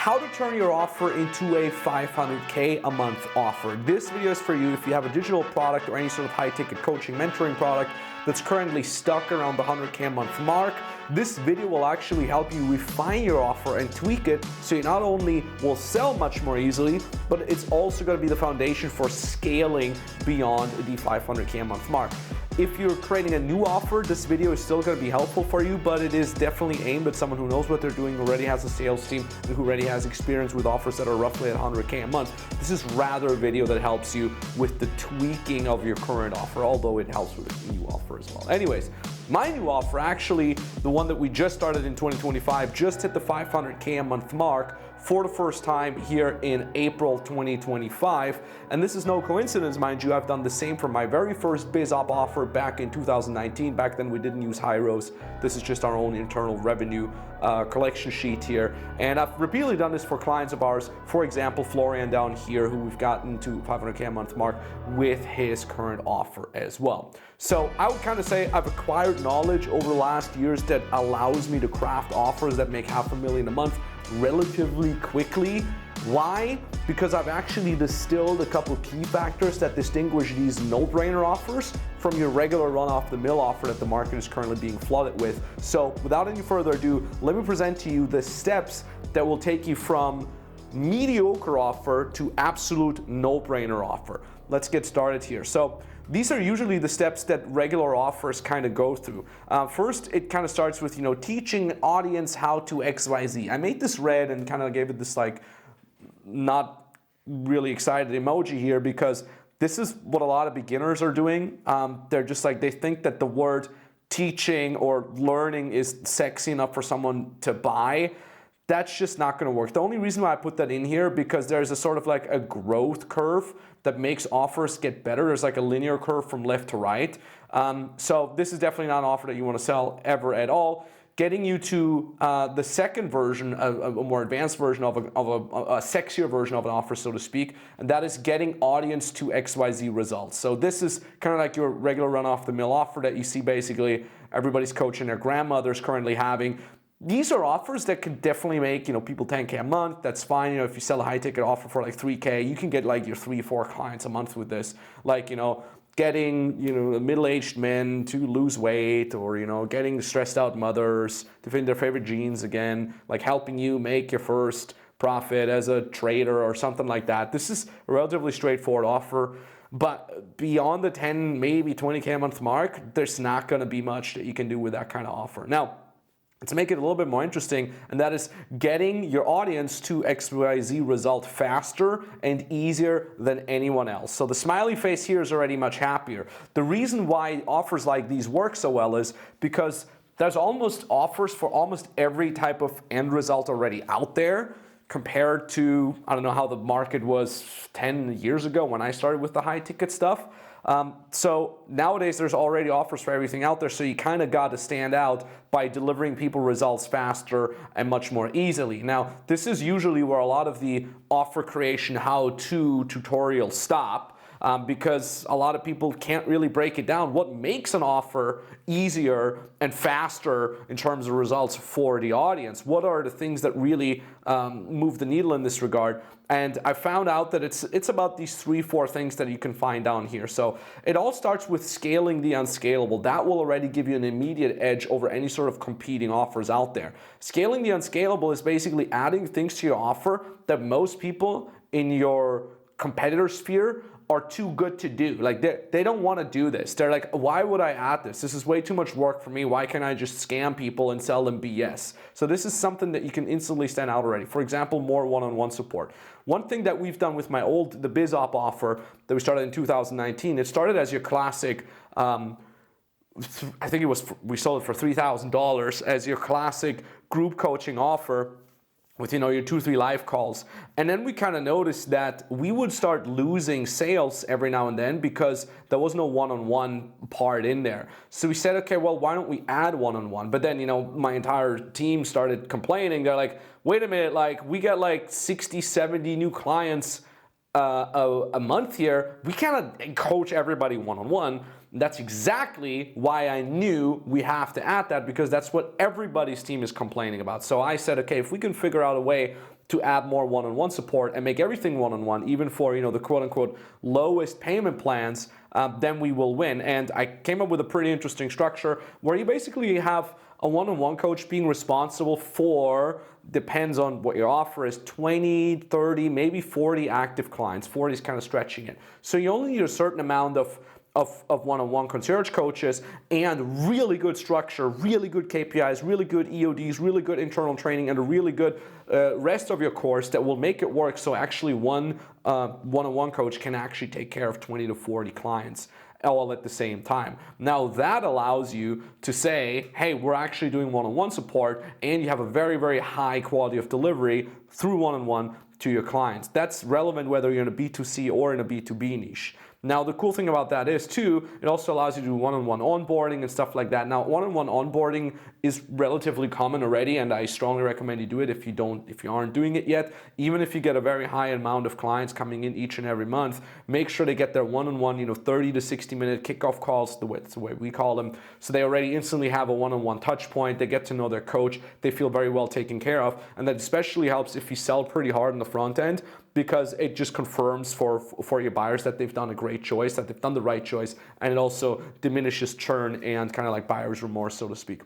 how to turn your offer into a 500K a month offer. This video is for you if you have a digital product or any sort of high-ticket coaching mentoring product that's currently stuck around the 100K a month mark. This video will actually help you refine your offer and tweak it so you not only will sell much more easily, but it's also going to be the foundation for scaling beyond the 500K a month mark. If you're creating a new offer, this video is still going to be helpful for you, but it is definitely aimed at someone who knows what they're doing, already has a sales team, and who already has experience with offers that are roughly at 100K a month. This is rather a video that helps you with the tweaking of your current offer, although it helps with a new offer as well. Anyways, my new offer, actually the one that we just started in 2025, just hit the 500K a month mark for the first time here in April 2025. And this is no coincidence, mind you. I've done the same for my very first BizOp offer back in 2019. Back then we didn't use Hyros. This is just our own internal revenue collection sheet here. And I've repeatedly done this for clients of ours. For example, Florian down here, who we've gotten to 500K a month mark with his current offer as well. So I would kind of say I've acquired knowledge over the last years that allows me to craft offers that make $500,000 a month relatively quickly. Why? Because I've actually distilled a couple of key factors that distinguish these no-brainer offers from your regular run-off-the-mill offer that the market is currently being flooded with. So without any further ado, let me present to you the steps that will take you from mediocre offer to absolute no-brainer offer. Let's get started here. So these are usually the steps that regular offers kind of go through. First, it kind of starts with, teaching audience how to XYZ. I made this red and kind of gave it this like not really excited emoji here because this is what a lot of beginners are doing. They're just like, they think that the word teaching or learning is sexy enough for someone to buy. That's just not going to work. The only reason why I put that in here because there's a sort of like a growth curve that makes offers get better. There's like a linear curve from left to right. So this is definitely not an offer that you want to sell ever at all. Getting you to the second version, a more advanced version of a sexier version of an offer, so to speak, and that is getting audience to XYZ results. So this is kind of like your regular run-off-the-mill offer that you see basically everybody's coaching their grandmothers currently having. These are offers that can definitely make, people 10K a month. That's fine. If you sell a high ticket offer for like 3K, you can get like your 3-4 clients a month with this. Like, getting, middle-aged men to lose weight, or, getting stressed out mothers to find their favorite jeans again, like helping you make your first profit as a trader or something like that. This is a relatively straightforward offer. But beyond the 10, maybe 20K a month mark, there's not going to be much that you can do with that kind of offer. Now, to make it a little bit more interesting, and that is getting your audience to XYZ result faster and easier than anyone else. So the smiley face here is already much happier. The reason why offers like these work so well is because there's almost offers for almost every type of end result already out there compared to, I don't know how the market was 10 years ago when I started with the high ticket stuff. So nowadays there's already offers for everything out there, so you kind of got to stand out by delivering people results faster and much more easily. Now, this is usually where a lot of the offer creation how-to tutorials stop. Because a lot of people can't really break it down. What makes an offer easier and faster in terms of results for the audience? What are the things that really move the needle in this regard? And I found out that it's about these 3-4 things that you can find down here. So it all starts with scaling the unscalable. That will already give you an immediate edge over any sort of competing offers out there. Scaling the unscalable is basically adding things to your offer that most people in your competitor sphere are too good to do. Like they don't want to do this. They're like, why would I add this? This is way too much work for me. Why can't I just scam people and sell them BS? So this is something that you can instantly stand out already. For example, more one-on-one support. One thing that we've done with the BizOp offer that we started in 2019, it started as your classic, I think we sold it for $3,000 as your classic group coaching offer with your 2-3 live calls. And then we kind of noticed that we would start losing sales every now and then because there was no one-on-one part in there. So we said, okay, well, why don't we add one-on-one? But then, my entire team started complaining. They're like, wait a minute, like we get like 60, 70 new clients a month here. We cannot coach everybody one-on-one. That's exactly why I knew we have to add that, because that's what everybody's team is complaining about. So I said, okay, if we can figure out a way to add more one-on-one support and make everything one-on-one, even for the quote-unquote lowest payment plans, then we will win. And I came up with a pretty interesting structure where you basically have a one-on-one coach being responsible for, depends on what your offer is, 20, 30, maybe 40 active clients. 40 is kind of stretching it. So you only need a certain amount of one-on-one concierge coaches and really good structure, really good KPIs, really good EODs, really good internal training, and a really good rest of your course that will make it work. So actually one-on-one coach can actually take care of 20 to 40 clients all at the same time. Now that allows you to say, hey, we're actually doing one-on-one support, and you have a very, very high quality of delivery through one-on-one to your clients. That's relevant whether you're in a B2C or in a B2B niche. Now, the cool thing about that is, too, it also allows you to do one-on-one onboarding and stuff like that. Now, one-on-one onboarding is relatively common already, and I strongly recommend you do it if you aren't doing it yet. Even if you get a very high amount of clients coming in each and every month, make sure they get their one-on-one, 30 to 60-minute kickoff calls, that's the way we call them. So they already instantly have a one-on-one touch point. They get to know their coach. They feel very well taken care of. And that especially helps if you sell pretty hard on the front end, because it just confirms for your buyers that they've done a great choice, that they've done the right choice, and it also diminishes churn and kind of like buyer's remorse, so to speak.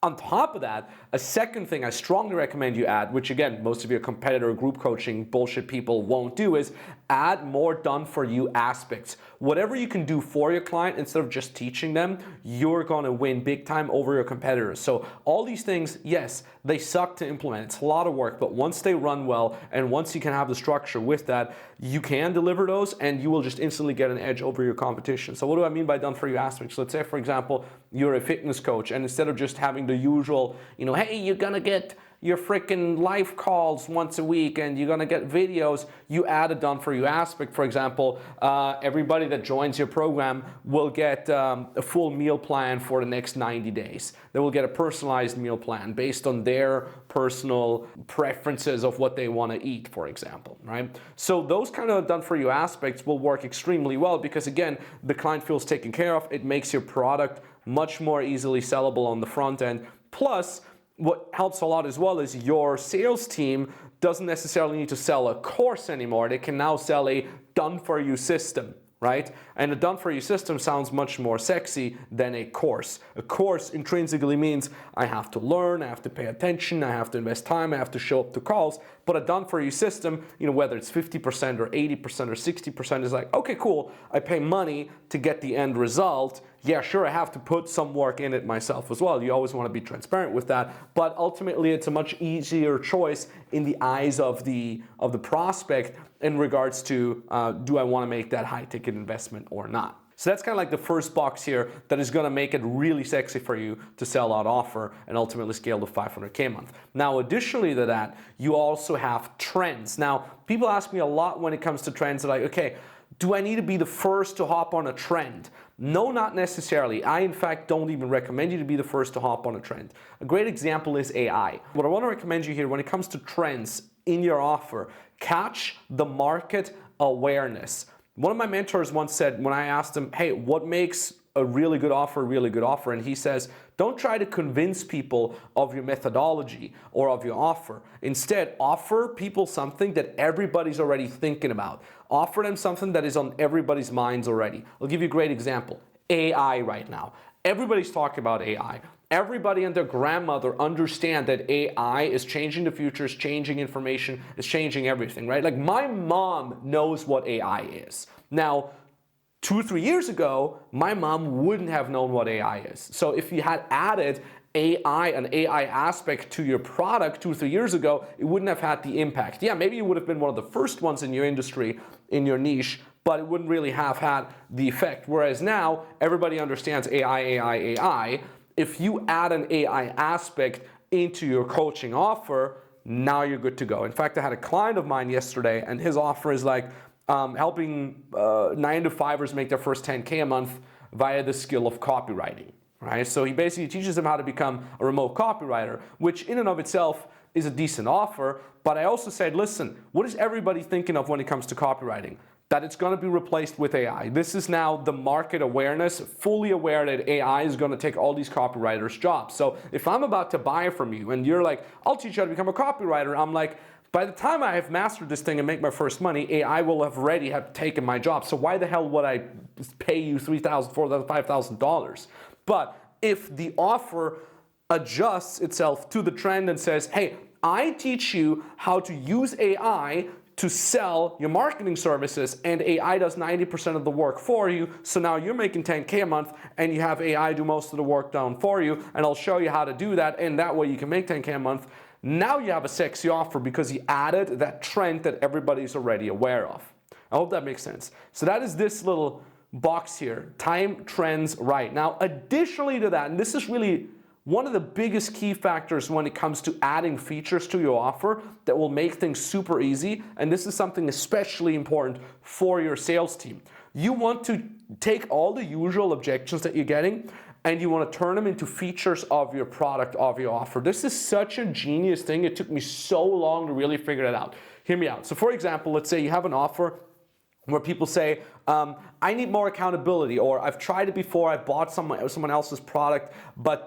On top of that, a second thing I strongly recommend you add, which again, most of your competitor group coaching bullshit people won't do, is add more done-for-you aspects. Whatever you can do for your client instead of just teaching them, you're gonna win big time over your competitors. So all these things, yes, they suck to implement. It's a lot of work, but once they run well and once you can have the structure with that, you can deliver those and you will just instantly get an edge over your competition. So what do I mean by done-for-you aspects? Let's say, for example, you're a fitness coach, and instead of just having the usual, hey, you're gonna get your freaking live calls once a week and you're gonna get videos, you add a done-for-you aspect. For example, everybody that joins your program will get a full meal plan for the next 90 days. They will get a personalized meal plan based on their personal preferences of what they want to eat, for example, right? So those kind of done-for-you aspects will work extremely well because, again, the client feels taken care of. It makes your product much more easily sellable on the front end. Plus, what helps a lot as well is your sales team doesn't necessarily need to sell a course anymore. They can now sell a done-for-you system, right? And a done-for-you system sounds much more sexy than a course. A course intrinsically means I have to learn, I have to pay attention, I have to invest time, I have to show up to calls. But a done-for-you system, whether it's 50% or 80% or 60%, is like, okay, cool, I pay money to get the end result. Yeah, sure, I have to put some work in it myself as well. You always want to be transparent with that, but ultimately it's a much easier choice in the eyes of the prospect in regards to do I want to make that high-ticket investment or not. So that's kind of like the first box here that is going to make it really sexy for you to sell out offer and ultimately scale to 500K a month. Now, additionally to that, you also have trends. Now, people ask me a lot when it comes to trends. They're like, okay, do I need to be the first to hop on a trend? No, not necessarily. I, in fact, don't even recommend you to be the first to hop on a trend. A great example is AI. What I want to recommend you here when it comes to trends in your offer, catch the market awareness. One of my mentors once said, when I asked him, hey, what makes a really good offer? And he says, don't try to convince people of your methodology or of your offer. Instead, offer people something that everybody's already thinking about. Offer them something that is on everybody's minds already. I'll give you a great example. AI right now. Everybody's talking about AI. Everybody and their grandmother understand that AI is changing the future, is changing information, is changing everything, right? Like my mom knows what AI is. Now, 2 or 3 years ago, my mom wouldn't have known what AI is. So if you had added AI, an AI aspect to your product 2 or 3 years ago, it wouldn't have had the impact. Yeah, maybe you would have been one of the first ones in your industry, in your niche, but it wouldn't really have had the effect. Whereas now, everybody understands AI. If you add an AI aspect into your coaching offer, now you're good to go. In fact, I had a client of mine yesterday, and his offer is like helping 9-to-5ers make their first 10K a month via the skill of copywriting, right? So he basically teaches them how to become a remote copywriter, which in and of itself is a decent offer. But I also said, listen, what is everybody thinking of when it comes to copywriting? that it's going to be replaced with AI. This is now the market awareness, fully aware that AI is going to take all these copywriters' jobs. So if I'm about to buy from you and you're like, I'll teach you how to become a copywriter, I'm like, by the time I have mastered this thing and make my first money, AI will have already have taken my job. So why the hell would I pay you $3,000, $4,000, $5,000? But if the offer adjusts itself to the trend and says, hey, I teach you how to use AI to sell your marketing services, and AI does 90% of the work for you, so now you're making 10K a month and you have AI do most of the work done for you, and I'll show you how to do that, and that way you can make 10K a month. Now you have a sexy offer because you added that trend that everybody's already aware of. I hope that makes sense. So that is this little box here, time trends right. Now additionally to that, and this is really one of the biggest key factors when it comes to adding features to your offer that will make things super easy, and this is something especially important for your sales team. You want to take all the usual objections that you're getting and you want to turn them into features of your product, of your offer. This is such a genius thing. It took me so long to really figure that out. Hear me out. So for example, let's say you have an offer where people say, I need more accountability, or I've tried it before, I bought someone else's product, but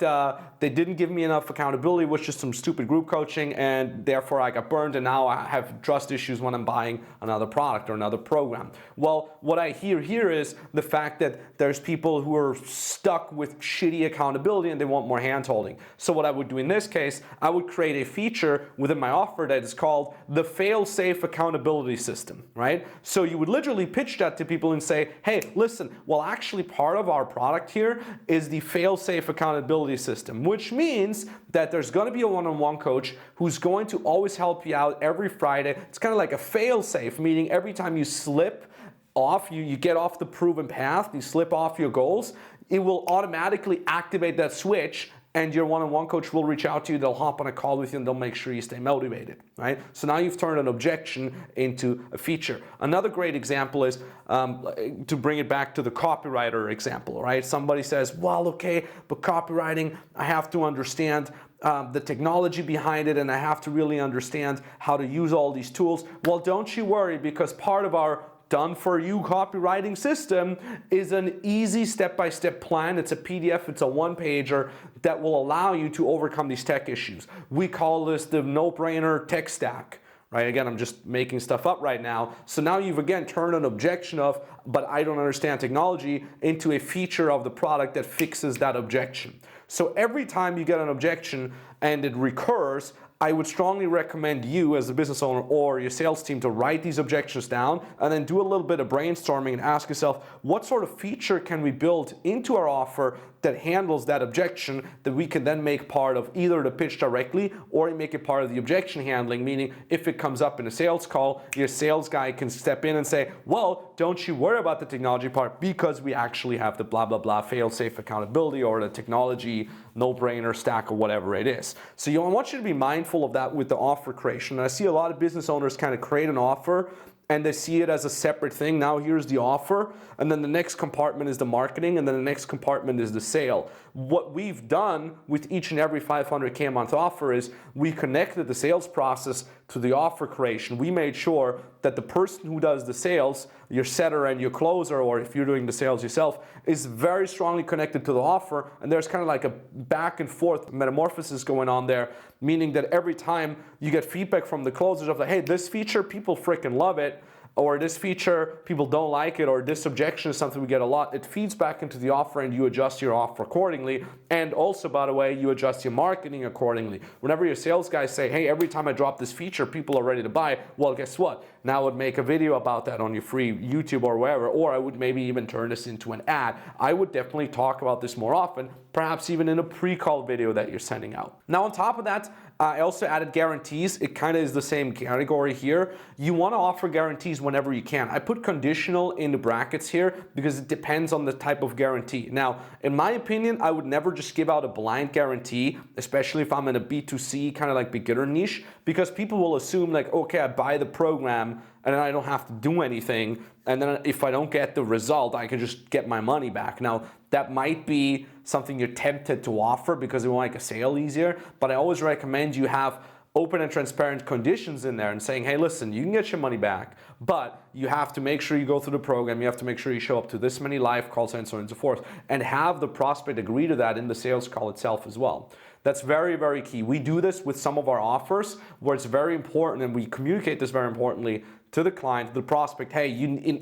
they didn't give me enough accountability, which is some stupid group coaching, and therefore I got burned, and now I have trust issues when I'm buying another product or another program. Well, what I hear here is the fact that there's people who are stuck with shitty accountability and they want more hand-holding. So what I would do in this case, I would create a feature within my offer that is called the fail-safe accountability system, right? So you would literally pitch that to people and say, hey, listen, well, actually part of our product here is the fail-safe accountability system, which means that there's going to be a one-on-one coach who's going to always help you out every Friday. It's kind of like a fail-safe, meaning every time you slip off, you get off the proven path, you slip off your goals, it will automatically activate that switch, and your one-on-one coach will reach out to you, they'll hop on a call with you, and they'll make sure you stay motivated, right? So now you've turned an objection into a feature. Another great example is, to bring it back to the copywriter example, right? Somebody says, well, okay, but copywriting, I have to understand the technology behind it, and I have to really understand how to use all these tools. Well, don't you worry, because part of our done-for-you copywriting system is an easy step-by-step plan. It's a PDF, it's a one-pager that will allow you to overcome these tech issues. We call this the no-brainer tech stack, right? Again, I'm just making stuff up right now. So now you've again turned an objection of, but I don't understand technology, into a feature of the product that fixes that objection. So every time you get an objection and it recurs, I would strongly recommend you as a business owner or your sales team to write these objections down and then do a little bit of brainstorming and ask yourself, what sort of feature can we build into our offer that handles that objection that we can then make part of either the pitch directly or make it part of the objection handling, meaning if it comes up in a sales call, your sales guy can step in and say, well, don't you worry about the technology part because we actually have the blah, blah, blah, fail-safe accountability or the technology no-brainer stack or whatever it is. So I want you to be mindful of that with the offer creation. And I see a lot of business owners kind of create an offer and they see it as a separate thing. Now here's the offer, and then the next compartment is the marketing, and then the next compartment is the sale. What we've done with each and every 500K a month offer is we connected the sales process to the offer creation. We made sure that the person who does the sales, your setter and your closer, or if you're doing the sales yourself, is very strongly connected to the offer, and there's kind of like a back and forth metamorphosis going on there, meaning that every time you get feedback from the closers of like, hey, this feature, people freaking love it, or this feature, people don't like it, or this objection is something we get a lot, it feeds back into the offer and you adjust your offer accordingly. And also, by the way, you adjust your marketing accordingly. Whenever your sales guys say, hey, every time I drop this feature, people are ready to buy, well, guess what? Now I would make a video about that on your free YouTube or wherever, or I would maybe even turn this into an ad. I would definitely talk about this more often, perhaps even in a pre-call video that you're sending out. Now on top of that, I also added guarantees. It kind of is the same category here. You want to offer guarantees whenever you can. I put conditional in the brackets here because it depends on the type of guarantee. Now, in my opinion, I would never just give out a blind guarantee, especially if I'm in a B2C kind of like beginner niche, because people will assume like, okay, I buy the program and then I don't have to do anything. And then if I don't get the result, I can just get my money back. Now, that might be something you're tempted to offer because it will make a sale easier, but I always recommend you have open and transparent conditions in there and saying, hey, listen, you can get your money back, but you have to make sure you go through the program, you have to make sure you show up to this many live calls and so on and so forth, and have the prospect agree to that in the sales call itself as well. That's very, very key. We do this with some of our offers where it's very important, and we communicate this very importantly to the client, the prospect, hey,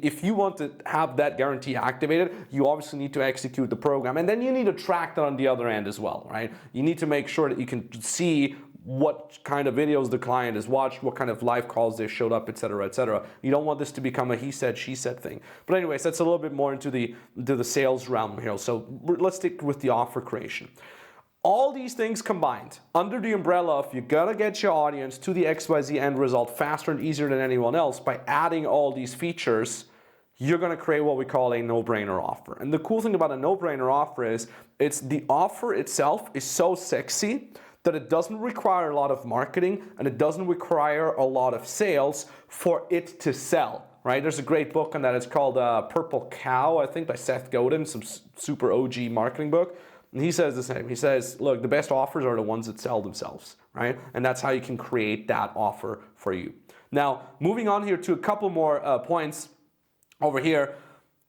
if you want to have that guarantee activated, you obviously need to execute the program. And then you need to track that on the other end as well, right? You need to make sure that you can see what kind of videos the client has watched, what kind of live calls they showed up, et cetera, et cetera. You don't want this to become a he said, she said thing. But anyways, that's a little bit more into the sales realm here. So let's stick with the offer creation. All these things combined under the umbrella of you gotta get your audience to the XYZ end result faster and easier than anyone else by adding all these features, you're gonna create what we call a no-brainer offer. And the cool thing about a no-brainer offer is the offer itself is so sexy that it doesn't require a lot of marketing and it doesn't require a lot of sales for it to sell, right? There's a great book on that. It's called Purple Cow, I think, by Seth Godin, some super OG marketing book. And he says the same. He says, look, the best offers are the ones that sell themselves, right? And that's how you can create that offer for you. Now, moving on here to a couple more points over here.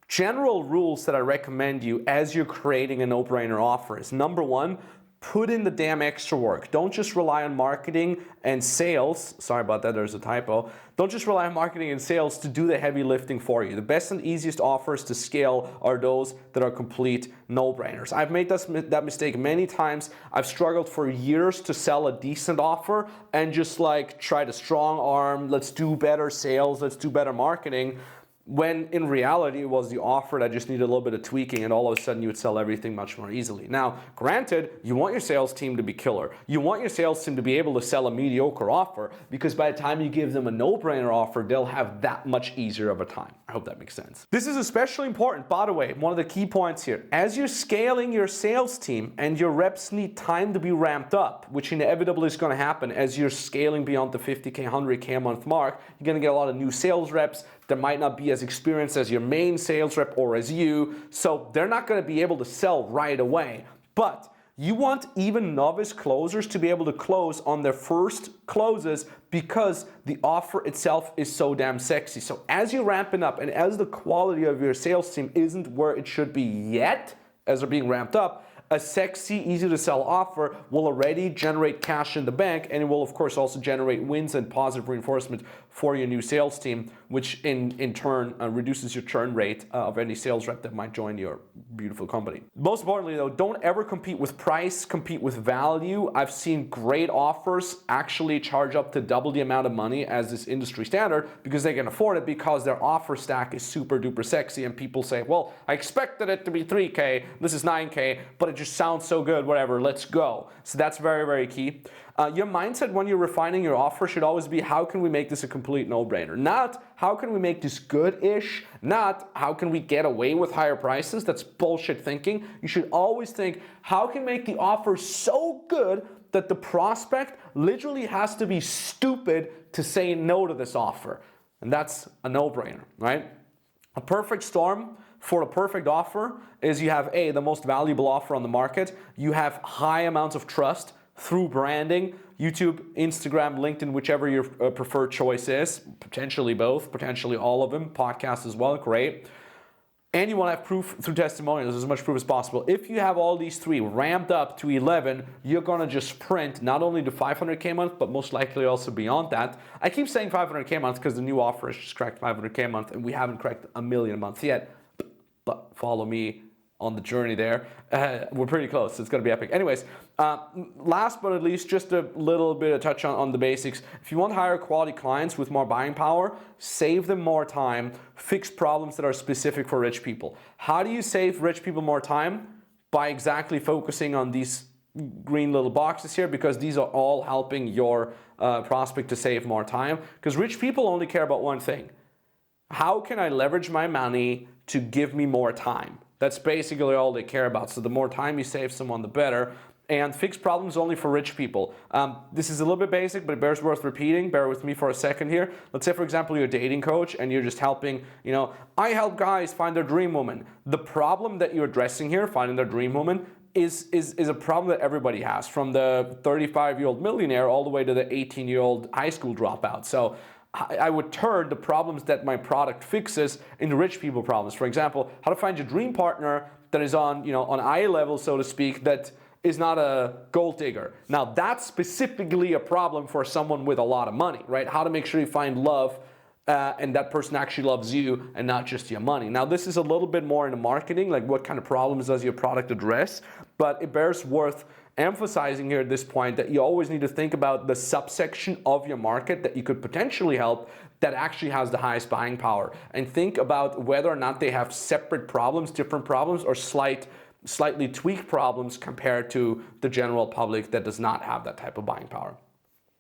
General rules that I recommend you as you're creating a no-brainer offer is, number one, put in the damn extra work. Don't just rely on marketing and sales. Sorry about that, there's a typo. Don't just rely on marketing and sales to do the heavy lifting for you. The best and easiest offers to scale are those that are complete no-brainers. I've made that mistake many times. I've struggled for years to sell a decent offer and just like try to strong arm, let's do better sales, let's do better marketing, when in reality it was the offer that just needed a little bit of tweaking, and all of a sudden you would sell everything much more easily. Now, granted, you want your sales team to be killer. You want your sales team to be able to sell a mediocre offer, because by the time you give them a no-brainer offer, they'll have that much easier of a time. I hope that makes sense. This is especially important, by the way, one of the key points here. As you're scaling your sales team and your reps need time to be ramped up, which inevitably is going to happen as you're scaling beyond the 50K, 100K a month mark, you're going to get a lot of new sales reps that might not be as experienced as your main sales rep or as you, so they're not going to be able to sell right away. But you want even novice closers to be able to close on their first closes because the offer itself is so damn sexy. So as you're ramping up and as the quality of your sales team isn't where it should be yet, as they're being ramped up, a sexy, easy to sell offer will already generate cash in the bank, and it will of course also generate wins and positive reinforcement for your new sales team, which in turn reduces your churn rate of any sales rep that might join your beautiful company. Most importantly though, don't ever compete with price, compete with value. I've seen great offers actually charge up to double the amount of money as this industry standard because they can afford it, because their offer stack is super duper sexy, and people say, well, I expected it to be 3K, this is 9K, but it just sounds so good, whatever, let's go. So that's very, very key. Your mindset when you're refining your offer should always be, how can we make this a complete no-brainer? Not how can we make this good-ish, not how can we get away with higher prices. That's bullshit thinking. You should always think, how can we make the offer so good that the prospect literally has to be stupid to say no to this offer. And that's a no-brainer, right? A perfect storm for a perfect offer is you have the most valuable offer on the market. You have high amounts of trust through branding, YouTube, Instagram, LinkedIn, whichever your preferred choice is, potentially both, potentially all of them, podcasts as well, great. And you want to have proof through testimonials, as much proof as possible. If you have all these three ramped up to 11, you're going to just sprint not only to 500K a month, but most likely also beyond that. I keep saying 500K a month because the new offer has just cracked 500K a month, and we haven't cracked $1 million a month yet. But follow me on the journey there. We're pretty close. It's going to be epic. Anyways, last but not least, just a little bit of touch on the basics. If you want higher quality clients with more buying power, save them more time, fix problems that are specific for rich people. How do you save rich people more time? By exactly focusing on these green little boxes here, because these are all helping your prospect to save more time. Because rich people only care about one thing. How can I leverage my money to give me more time? That's basically all they care about. So the more time you save someone, the better. And fix problems only for rich people. This is a little bit basic, but it bears worth repeating. Bear with me for a second here. Let's say, for example, you're a dating coach and you're just helping, I help guys find their dream woman. The problem that you're addressing here, finding their dream woman, is a problem that everybody has, from the 35-year-old millionaire all the way to the 18-year-old high school dropout. So I would turn the problems that my product fixes into rich people problems. For example, how to find your dream partner that is on, on eye level, so to speak, that is not a gold digger. Now, that's specifically a problem for someone with a lot of money, right? How to make sure you find love and that person actually loves you and not just your money. Now, this is a little bit more into marketing, like what kind of problems does your product address, but it bears worth emphasizing here at this point that you always need to think about the subsection of your market that you could potentially help that actually has the highest buying power, and think about whether or not they have separate problems, different problems, or slightly tweaked problems compared to the general public that does not have that type of buying power.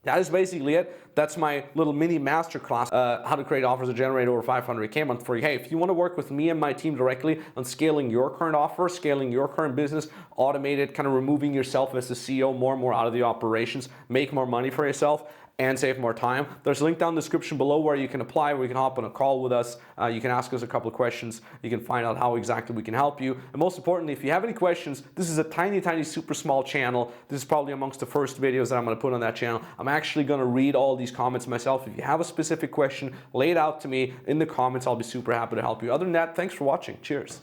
That is basically it. That's my little mini masterclass, how to create offers that generate over 500K a month for you. Hey, if you want to work with me and my team directly on scaling your current offer, scaling your current business, automate it, kind of removing yourself as the CEO more and more out of the operations, make more money for yourself, and save more time, there's a link down in the description below where you can apply, where you can hop on a call with us. You can ask us a couple of questions. You can find out how exactly we can help you. And most importantly, if you have any questions, this is a tiny, tiny, super small channel. This is probably amongst the first videos that I'm going to put on that channel. I'm actually going to read all these comments myself. If you have a specific question, lay it out to me in the comments. I'll be super happy to help you. Other than that, thanks for watching. Cheers.